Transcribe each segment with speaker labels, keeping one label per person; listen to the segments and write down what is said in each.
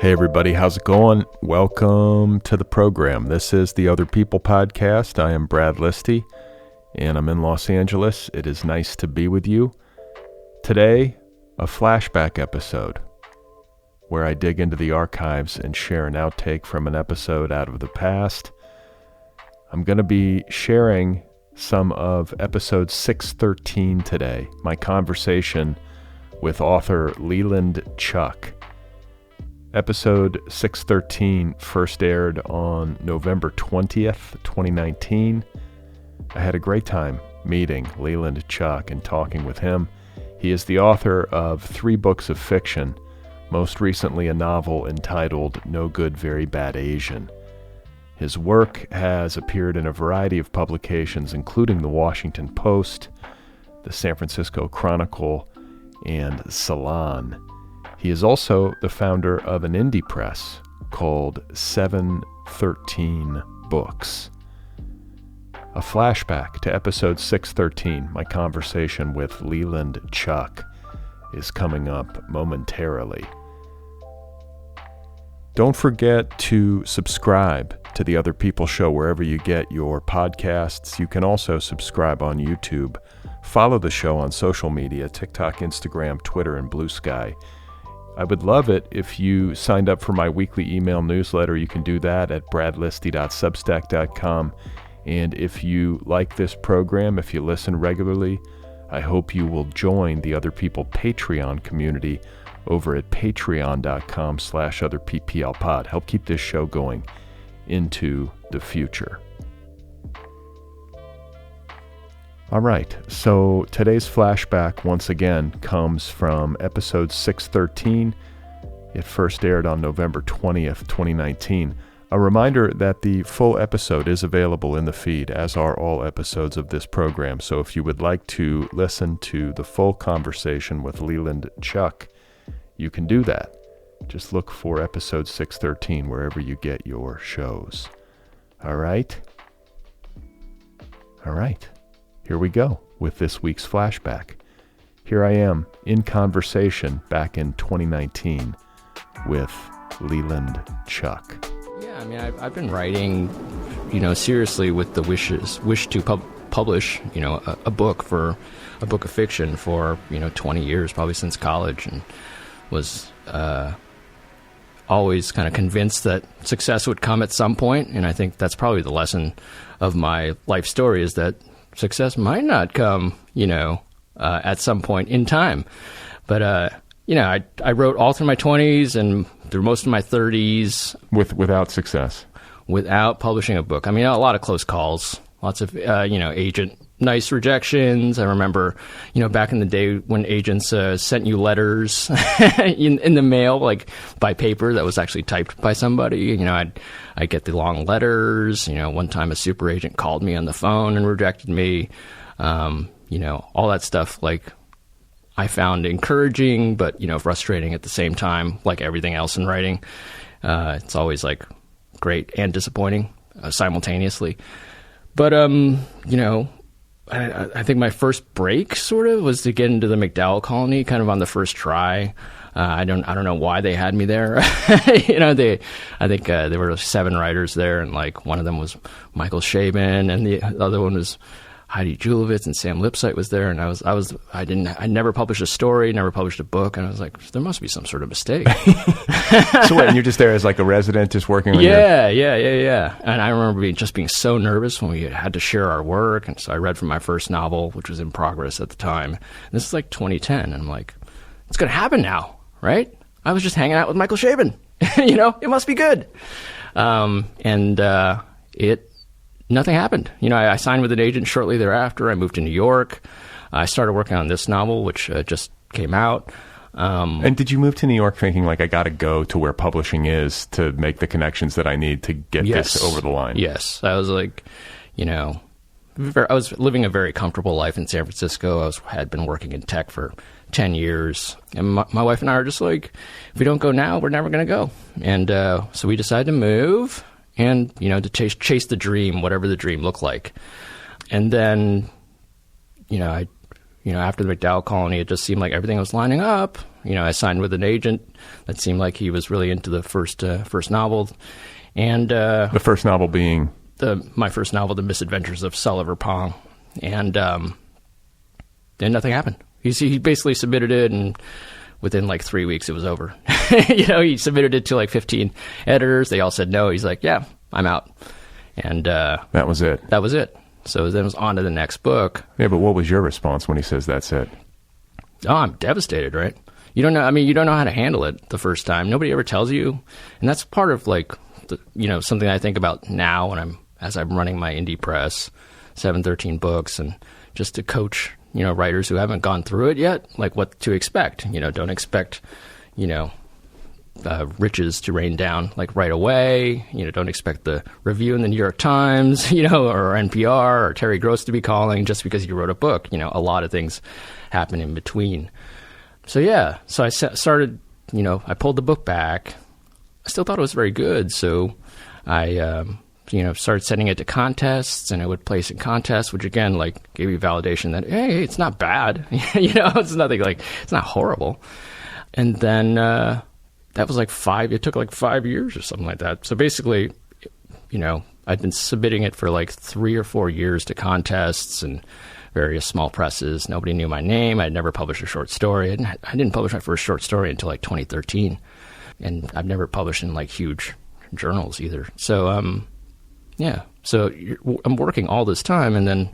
Speaker 1: Hey everybody, how's it going? Welcome to the program. This is the Otherppl podcast. I am Brad Listi, and I'm in Los Angeles. It is nice to be with you. Today, a flashback episode where I dig into the archives and share an outtake from an episode out of the past. I'm going to be sharing some of episode 613 today, my conversation with author Leland Cheuk. Episode 613 first aired on November 20th, 2019. I had a great time meeting Leland Cheuk and talking with him. He is the author of 3 books of fiction, most recently a novel entitled No Good, Very Bad Asian. His work has appeared in a variety of publications, including the Washington Post, the San Francisco Chronicle, and Salon. He is also the founder of an indie press called 713 Books. A flashback to episode 613, my conversation with Leland Cheuk, is coming up momentarily. Don't forget to subscribe to the Otherppl show wherever you get your podcasts. You can also subscribe on YouTube. Follow the show on social media, TikTok, Instagram, Twitter, and Blue Sky. I would love it if you signed up for my weekly email newsletter. You can do that at bradlisti.substack.com. And if you like this program, if you listen regularly, I hope you will join the Otherppl Patreon community over at patreon.com/otherpplpod. Help keep this show going into the future. All right, so today's flashback, once again, comes from episode 613. It first aired on November 20th, 2019. A reminder that the full episode is available in the feed, as are all episodes of this program. So if you would like to listen to the full conversation with Leland Cheuk, you can do that. Just look for episode 613 wherever you get your shows. All right? All right. Here we go with this week's flashback. Here I am in conversation back in 2019 with Leland Cheuk.
Speaker 2: Yeah, I mean, I've been writing, seriously with the wish to publish, a book of fiction for, 20 years, probably since college, and was always kind of convinced that success would come at some point. And I think that's probably the lesson of my life story, is that success might not come, at some point in time. But, I wrote all through my 20s and through most of my 30s.
Speaker 1: Without success? Without
Speaker 2: publishing a book. I mean, a lot of close calls, lots of, nice rejections. I remember, back in the day when agents sent you letters in the mail, like by paper that was actually typed by somebody. I'd get the long letters. One time a super agent called me on the phone and rejected me. All that stuff, like, I found encouraging, but, frustrating at the same time, like everything else in writing. It's always like great and disappointing simultaneously. But, I think my first break sort of was to get into the MacDowell colony kind of on the first try. I don't know why they had me there. I think there were 7 writers there, and like one of them was Michael Chabon, and the other one was Heidi Julavitz, and Sam Lipsyte was there. And I never published a story, never published a book. And I was like, there must be some sort of mistake.
Speaker 1: So what, and you're just there as like a resident, just working on
Speaker 2: Yeah. And I remember being so nervous when we had to share our work. And so I read from my first novel, which was in progress at the time. And this is like 2010. And I'm like, it's going to happen now, right? I was just hanging out with Michael Chabon. It must be good. Nothing happened. I signed with an agent shortly thereafter. I moved to New York. I started working on this novel, which just came out.
Speaker 1: And did you move to New York thinking, like, I got to go to where publishing is to make the connections that I need to get this over the line?
Speaker 2: Yes. I was like, I was living a very comfortable life in San Francisco. Had been working in tech for 10 years. And my wife and I are just like, if we don't go now, we're never going to go. And so we decided to move. And, to chase the dream, whatever the dream looked like. And then, I after the McDowell colony, it just seemed like everything was lining up. I signed with an agent that seemed like he was really into the first novel. And
Speaker 1: the first novel being?
Speaker 2: My first novel, The Misadventures of Otherppl. And then nothing happened. He basically submitted it, and within like 3 weeks, it was over. He submitted it to like 15 editors. They all said no. He's like, yeah, I'm out. And
Speaker 1: that was it.
Speaker 2: That was it. So then it was on to the next book.
Speaker 1: Yeah, but what was your response when he says that's it?
Speaker 2: Oh, I'm devastated, right? You don't know. I mean, you don't know how to handle it the first time. Nobody ever tells you, and that's part of like, something I think about now as I'm running my indie press, 713 Books, and just to coach, writers who haven't gone through it yet, like what to expect. Don't expect, riches to rain down like right away. Don't expect the review in the New York Times, or NPR or Terry Gross to be calling just because you wrote a book. A lot of things happen in between. So yeah, so I started, I pulled the book back. I still thought it was very good. So I, started sending it to contests, and I would place in contests, which again, like gave me validation that, hey, it's not bad. It's nothing like, it's not horrible. And then, that was like it took like 5 years or something like that. So basically, I'd been submitting it for like 3 or 4 years to contests and various small presses. Nobody knew my name. I'd never published a short story. I didn't publish my first short story until like 2013. And I've never published in like huge journals either. So, so I'm working all this time, and then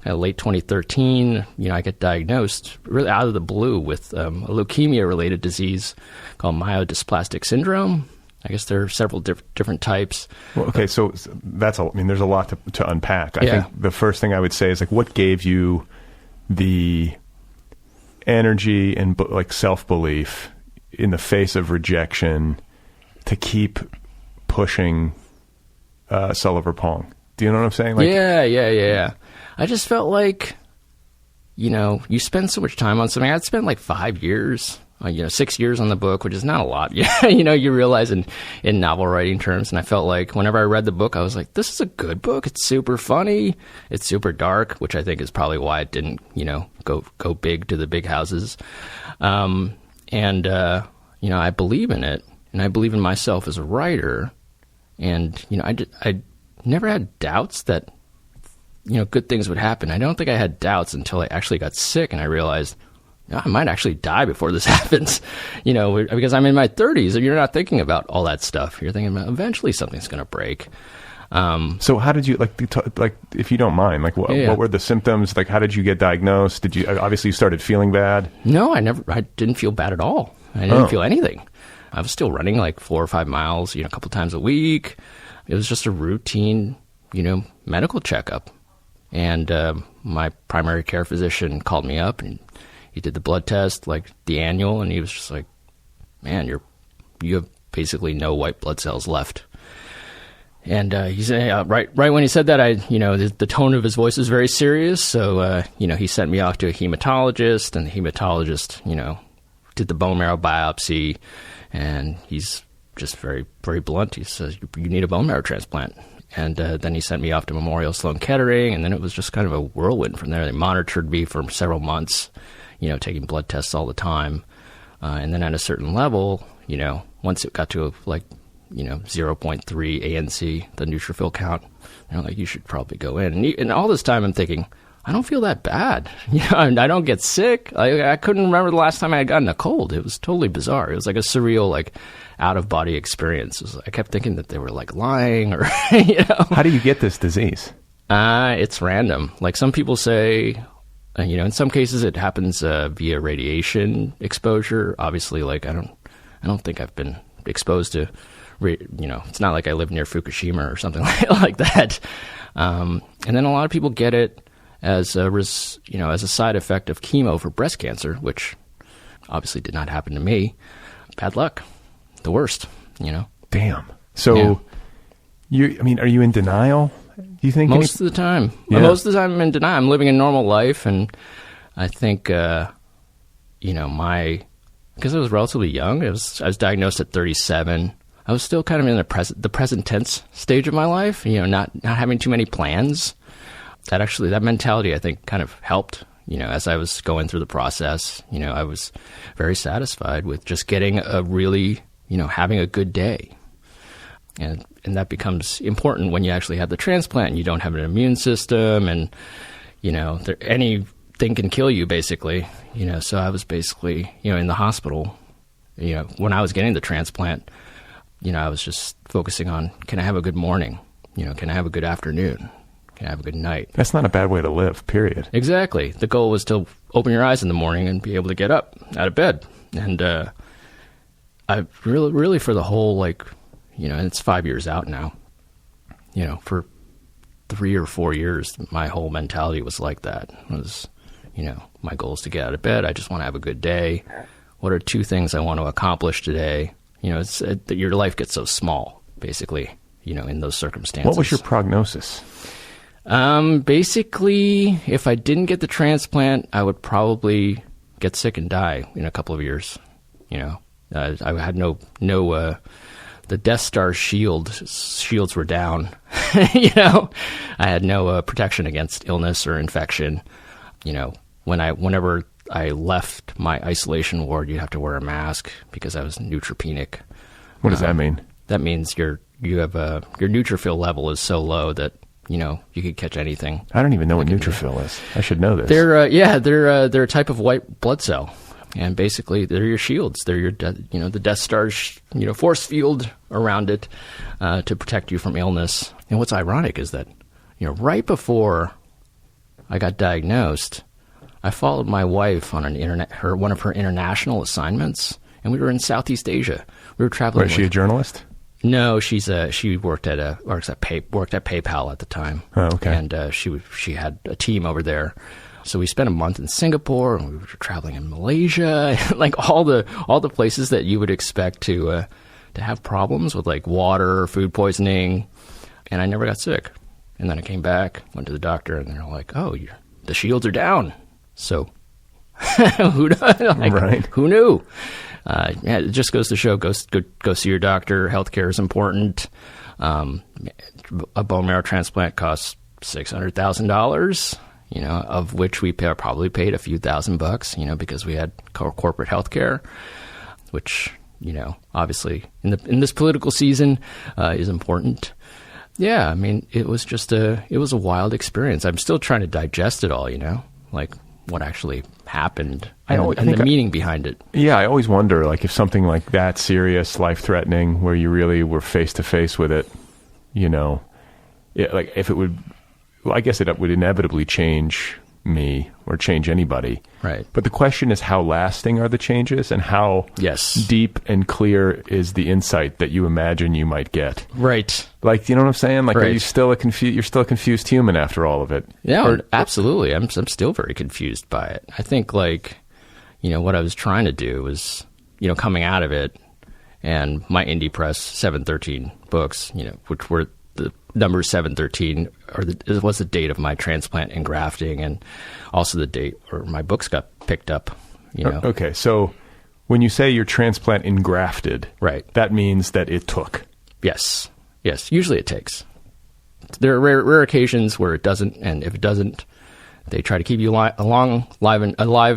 Speaker 2: late 2013, I get diagnosed really out of the blue with a leukemia-related disease called myelodysplastic syndrome. I guess there are several different types. Well,
Speaker 1: okay, so there's a lot to unpack. I think the first thing I would say is like, what gave you the energy and like self-belief in the face of rejection to keep pushing Otherppl? Do you know what I'm saying? Like,
Speaker 2: yeah. I just felt like, you spend so much time on something. I'd spent like 5 years, 6 years on the book, which is not a lot. You realize in novel writing terms. And I felt like whenever I read the book, I was like, this is a good book. It's super funny. It's super dark, which I think is probably why it didn't, go big to the big houses. I believe in it, and I believe in myself as a writer. And, I never had doubts that, good things would happen. I don't think I had doubts until I actually got sick, and I realized, I might actually die before this happens, because I'm in my 30s, and you're not thinking about all that stuff. You're thinking about eventually something's going to break.
Speaker 1: So how did you, if you don't mind, what were the symptoms? Like, how did you get diagnosed? Obviously you started feeling bad?
Speaker 2: No, I didn't feel bad at all. I didn't feel anything. I was still running like 4 or 5 miles, a couple times a week. It was just a routine, medical checkup. And my primary care physician called me up, and he did the blood test, like the annual, and he was just like, man, you have basically no white blood cells left. And he said, right when he said that, the tone of his voice was very serious. So, he sent me off to a hematologist, and the hematologist, did the bone marrow biopsy, and he's just very, very blunt. He says, you need a bone marrow transplant. And then he sent me off to Memorial Sloan Kettering, and then it was just kind of a whirlwind from there. They monitored me for several months, taking blood tests all the time. And then at a certain level, once it got to 0.3 ANC, the neutrophil count, they're like, you should probably go in. And all this time I'm thinking, I don't feel that bad. I don't get sick. I couldn't remember the last time I had gotten a cold. It was totally bizarre. It was like a surreal, out-of-body experience. I kept thinking that they were lying or,
Speaker 1: How do you get this disease?
Speaker 2: It's random. Some people say, in some cases it happens via radiation exposure. Obviously, I don't think I've been exposed to, it's not like I live near Fukushima or something like that. And then a lot of people get it as a side effect of chemo for breast cancer, which obviously did not happen to me. Bad luck. The worst,
Speaker 1: Damn. So, are you in denial? Do you think
Speaker 2: most of the time? Yeah. Most of the time I'm in denial. I'm living a normal life, and I think, because I was relatively young. I was diagnosed at 37. I was still kind of in the present tense stage of my life. Not having too many plans. That mentality, I think, kind of helped. as I was going through the process, I was very satisfied with just getting a really, having a good day. And that becomes important when you actually have the transplant and you don't have an immune system, and, anything can kill you, basically. So I was basically, in the hospital, when I was getting the transplant, I was just focusing on, can I have a good morning? Can I have a good afternoon? Can I have a good night?
Speaker 1: That's not a bad way to live, period.
Speaker 2: Exactly. The goal was to open your eyes in the morning and be able to get up out of bed. And I really for the whole, and it's 5 years out now, for 3 or 4 years, my whole mentality was like that. It was, my goal is to get out of bed. I just want to have a good day. What are 2 things I want to accomplish today? It's that your life gets so small, basically, in those circumstances.
Speaker 1: What was your prognosis?
Speaker 2: Basically, if I didn't get the transplant, I would probably get sick and die in a couple of years. I had no the Death Star shields were down. I had no protection against illness or infection. Whenever I left my isolation ward, you'd have to wear a mask because I was neutropenic.
Speaker 1: What does that mean?
Speaker 2: That means your neutrophil level is so low that you could catch anything.
Speaker 1: I don't even know what neutrophil is. I should know this.
Speaker 2: They're a type of white blood cell, and basically they're your shields. They're your the Death Star's force field around it to protect you from illness. And what's ironic is that right before I got diagnosed, I followed my wife on one of her international assignments, and we were in Southeast Asia. We were traveling.
Speaker 1: Was she a journalist?
Speaker 2: No, she worked at PayPal at the time.
Speaker 1: Oh, okay.
Speaker 2: And she had a team over there. So we spent a month in Singapore, and we were traveling in Malaysia, like all the places that you would expect to have problems with, like water, food poisoning, and I never got sick. And then I came back, went to the doctor, and they're like, "Oh, the shields are down." So who knew? It just goes to show, go see your doctor. Healthcare is important. A bone marrow transplant costs $600,000, of which we probably paid a few $1,000, because we had corporate healthcare, which, obviously in this political season, is important. Yeah. I mean, it was a wild experience. I'm still trying to digest it all, like what actually happened and the meaning behind it. Yeah,
Speaker 1: I always wonder, like, if something like that serious, life-threatening, where you really were face-to-face with it, like if it would, well, I guess it would inevitably change me or change anybody.
Speaker 2: Right.
Speaker 1: But the question is, how lasting are the changes, and how deep and clear is the insight that you imagine you might get?
Speaker 2: Right.
Speaker 1: Like, you know what I'm saying? Like,
Speaker 2: right.
Speaker 1: Are you still you're still a confused human after all of it?
Speaker 2: Yeah, absolutely. I'm still very confused by it. I think, like, what I was trying to do was, coming out of it, and my indie press 713 books, which were the number 713, was the date of my transplant and grafting, and also the date where my books got picked up.
Speaker 1: Okay, so when you say you're transplant engrafted,
Speaker 2: right,
Speaker 1: that means that it took.
Speaker 2: Yes. Usually it takes. There are rare occasions where it doesn't, and if it doesn't, they try to keep you alive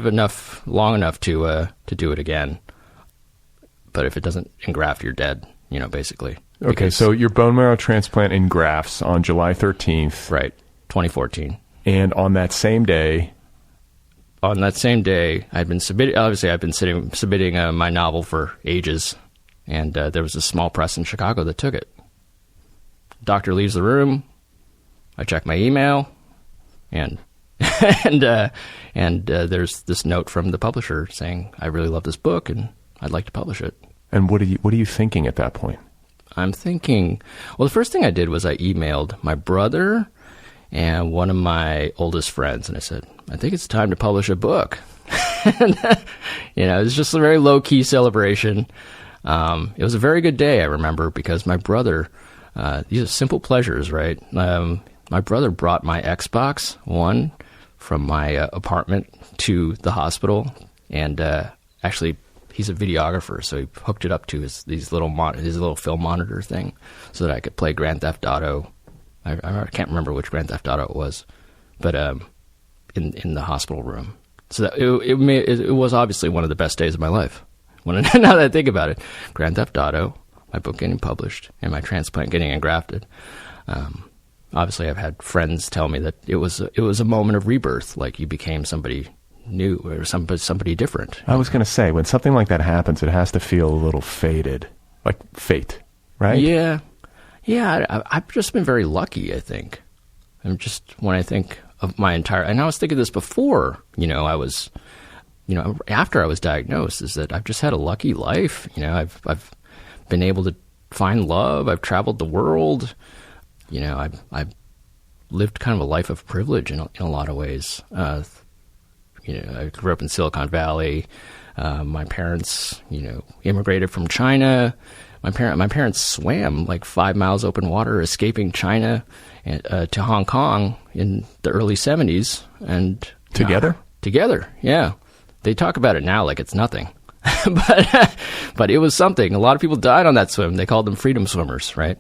Speaker 2: enough, long enough to do it again. But if it doesn't engraft, you're dead. Basically.
Speaker 1: Okay, so your bone marrow transplant engrafts on July 13th.
Speaker 2: Right, 2014.
Speaker 1: And on that same day,
Speaker 2: I'd been submitting my novel for ages, and there was a small press in Chicago that took it. Doctor leaves the room. I check my email, and there's this note from the publisher saying, "I really love this book, and I'd like to publish it."
Speaker 1: And what are you thinking at that point?
Speaker 2: I'm thinking, well, the first thing I did was I emailed my brother and one of my oldest friends, and I said, "I think it's time to publish a book." And, it was just a very low-key celebration. It was a very good day, I remember, because my brother, these are simple pleasures, right? My brother brought my Xbox One from my apartment to the hospital, and actually, he's a videographer, so he hooked it up to his little film monitor thing, so that I could play Grand Theft Auto. I can't remember which Grand Theft Auto it was, but in the hospital room. So that it was obviously one of the best days of my life. Now that I think about it, Grand Theft Auto, my book getting published, and my transplant getting engrafted. Obviously, I've had friends tell me that it was a moment of rebirth, like you became somebody new or somebody different.
Speaker 1: I was going to say, when something like that happens, it has to feel a little fated, like fate, right?
Speaker 2: Yeah. I've just been very lucky, I think. When I think of my entire, and I was thinking this before, after I was diagnosed, is that I've just had a lucky life. I've been able to find love. I've traveled the world. I've lived kind of a life of privilege in a lot of ways. I grew up in Silicon Valley. My parents, immigrated from China. My parents swam like 5 miles open water, escaping China to Hong Kong in the early 70s. And
Speaker 1: together?
Speaker 2: Together, yeah. They talk about it now like it's nothing. But it was something. A lot of people died on that swim. They called them freedom swimmers, right?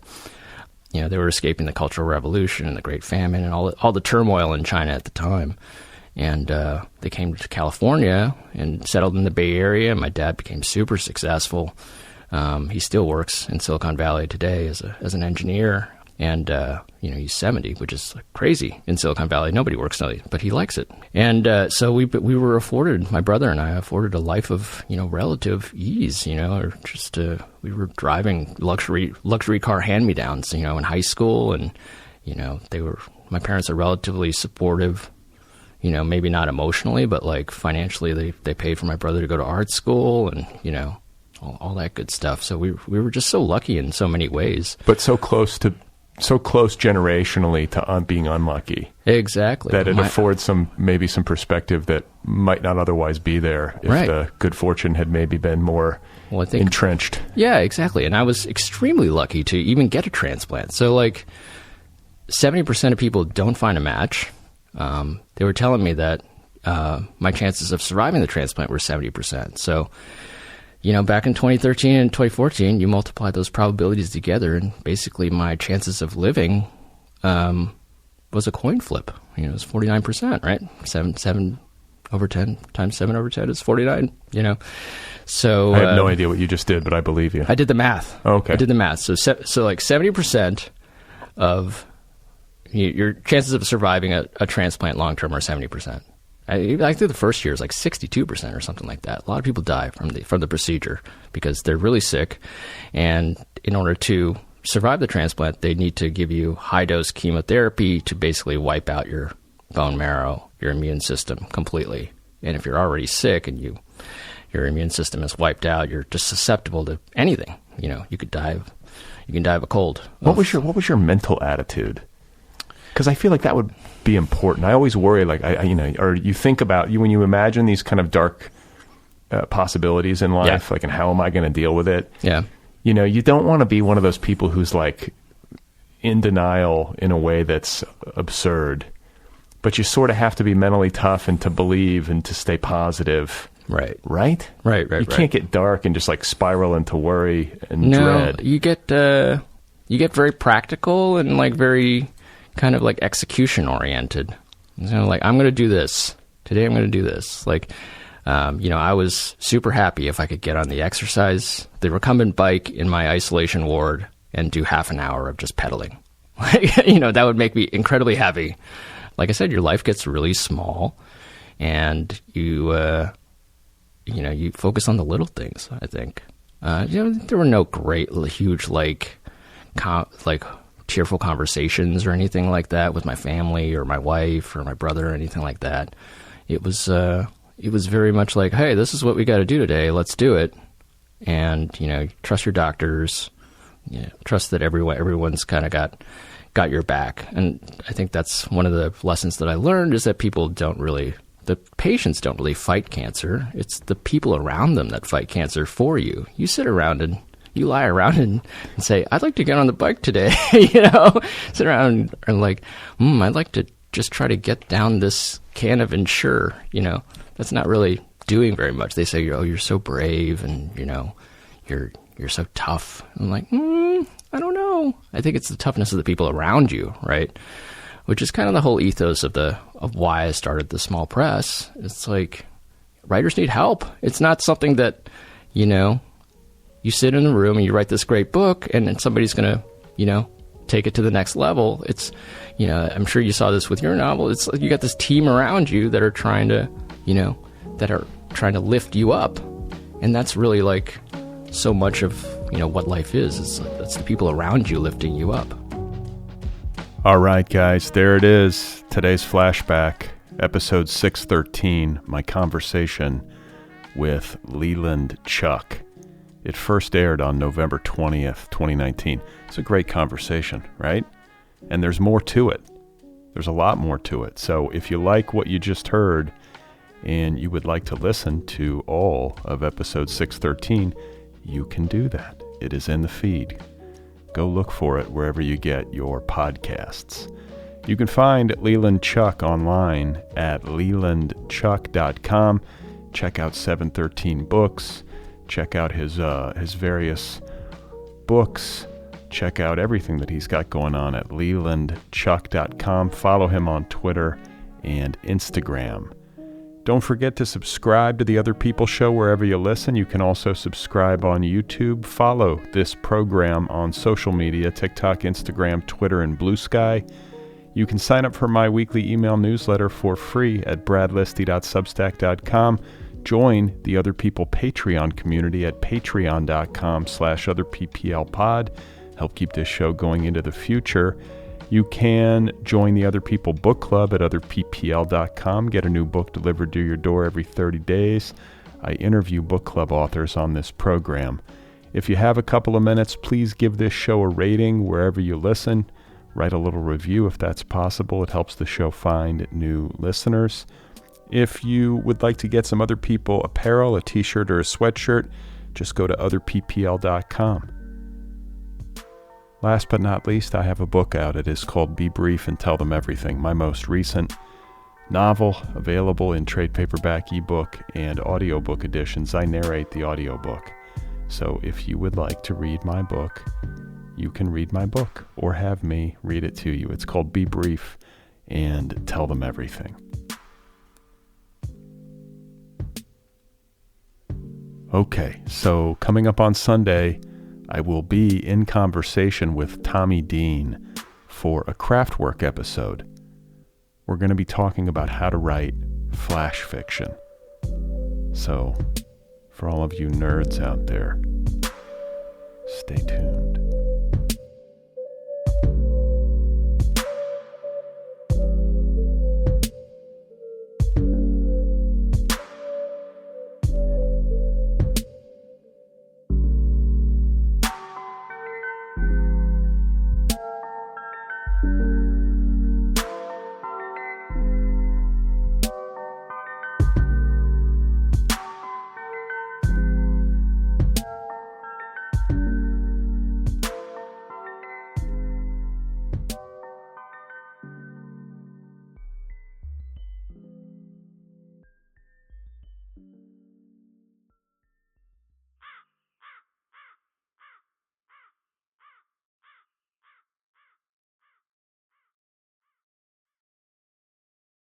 Speaker 2: They were escaping the Cultural Revolution and the Great Famine and all the turmoil in China at the time. And they came to California and settled in the Bay Area. My dad became super successful. He still works in Silicon Valley today as an engineer. And, he's 70, which is crazy in Silicon Valley. Nobody works, but he likes it. And so we were afforded, my brother and I afforded a life of, relative ease, or just we were driving luxury car hand-me-downs, in high school. And, my parents are relatively supportive, maybe not emotionally, but like financially, they paid for my brother to go to art school and, all that good stuff. So we were just so lucky in so many ways.
Speaker 1: But so close generationally to being unlucky.
Speaker 2: Exactly.
Speaker 1: That it affords maybe some perspective that might not otherwise be there if the good fortune had maybe been more entrenched.
Speaker 2: Yeah, exactly. And I was extremely lucky to even get a transplant. So like 70% of people don't find a match. They were telling me that my chances of surviving the transplant were 70%. So, back in 2013 and 2014, you multiply those probabilities together, and basically my chances of living was a coin flip. It was 49%, right? 7 over 10 times 7 over 10 is 49, So
Speaker 1: I have no idea what you just did, but I believe you.
Speaker 2: I did the math.
Speaker 1: Okay.
Speaker 2: I did the math. So like 70% of your chances of surviving a transplant long-term are 70%. I think the first year is like 62% or something like that. A lot of people die from the procedure because they're really sick. And in order to survive the transplant, they need to give you high-dose chemotherapy to basically wipe out your bone marrow, your immune system completely. And if you're already sick and your immune system is wiped out, you're just susceptible to anything. You could die of a cold.
Speaker 1: What was your mental attitude? Because I feel like that would be important. I always worry, like or you think about when you imagine these kind of dark possibilities in life, like, and how am I going to deal with it?
Speaker 2: Yeah.
Speaker 1: You don't want to be one of those people who's like in denial in a way that's absurd, but you sort of have to be mentally tough and to believe and to stay positive.
Speaker 2: Right.
Speaker 1: Right. You can't get dark and just like spiral into worry and dread.
Speaker 2: You get very practical and like very kind of like execution oriented. Like, I'm going to do this today. I'm going to do this. Like, I was super happy if I could get on the recumbent bike in my isolation ward and do half an hour of just pedaling. That would make me incredibly happy. Like I said, your life gets really small, and you focus on the little things. I think, there were no great, huge, tearful conversations or anything like that with my family or my wife or my brother or anything like that. It was very much like, hey, this is what we got to do today. Let's do it. And, trust your doctors, trust that everyone's kind of got your back. And I think that's one of the lessons that I learned is that the patients don't really fight cancer. It's the people around them that fight cancer for you. You sit around and you lie around and say, I'd like to get on the bike today, sit around and like, I'd like to just try to get down this can of Ensure, that's not really doing very much. They say, oh, you're so brave and, you're so tough. I'm like, I don't know. I think it's the toughness of the people around you, right? which is kind of the whole ethos of why I started the small press. It's like, writers need help. It's not something that, you sit in a room and you write this great book and then somebody's going to, take it to the next level. It's, I'm sure you saw this with your novel. It's like you got this team around you that are trying to, lift you up. And that's really like so much of, what life is. That's the people around you lifting you up.
Speaker 1: All right, guys, there it is. Today's flashback, episode 613, my conversation with Leland Cheuk. It first aired on November 20th, 2019. It's a great conversation, right? And there's more to it. There's a lot more to it. So if you like what you just heard and you would like to listen to all of episode 613, you can do that. It is in the feed. Go look for it wherever you get your podcasts. You can find Leland Cheuk online at lelandcheuk.com. Check out 713 Books. Check out his various books. Check out everything that he's got going on at lelandcheuk.com. Follow him on Twitter and Instagram. Don't forget to subscribe to the Otherppl Show wherever you listen. You can also subscribe on YouTube. Follow this program on social media, TikTok, Instagram, Twitter, and Blue Sky. You can sign up for my weekly email newsletter for free at bradlisti.substack.com. Join the Otherppl Patreon community at patreon.com/otherpplpod. Help keep this show going into the future. You can join the Otherppl book club at otherppl.com. Get a new book delivered to your door every 30 days. I interview book club authors on this program. If you have a couple of minutes, please give this show a rating wherever you listen. Write a little review if that's possible. It helps the show find new listeners. If you would like to get some Otherppl apparel, a t-shirt or a sweatshirt, just go to otherppl.com. Last but not least, I have a book out. It is called Be Brief and Tell Them Everything, my most recent novel, available in trade paperback, ebook, and audiobook editions. I narrate the audiobook. So if you would like to read my book, you can read my book or have me read it to you. It's called Be Brief and Tell Them Everything. Okay, so coming up on Sunday, I will be in conversation with Tommy Dean for a Craftwork episode. We're going to be talking about how to write flash fiction. So, for all of you nerds out there, stay tuned.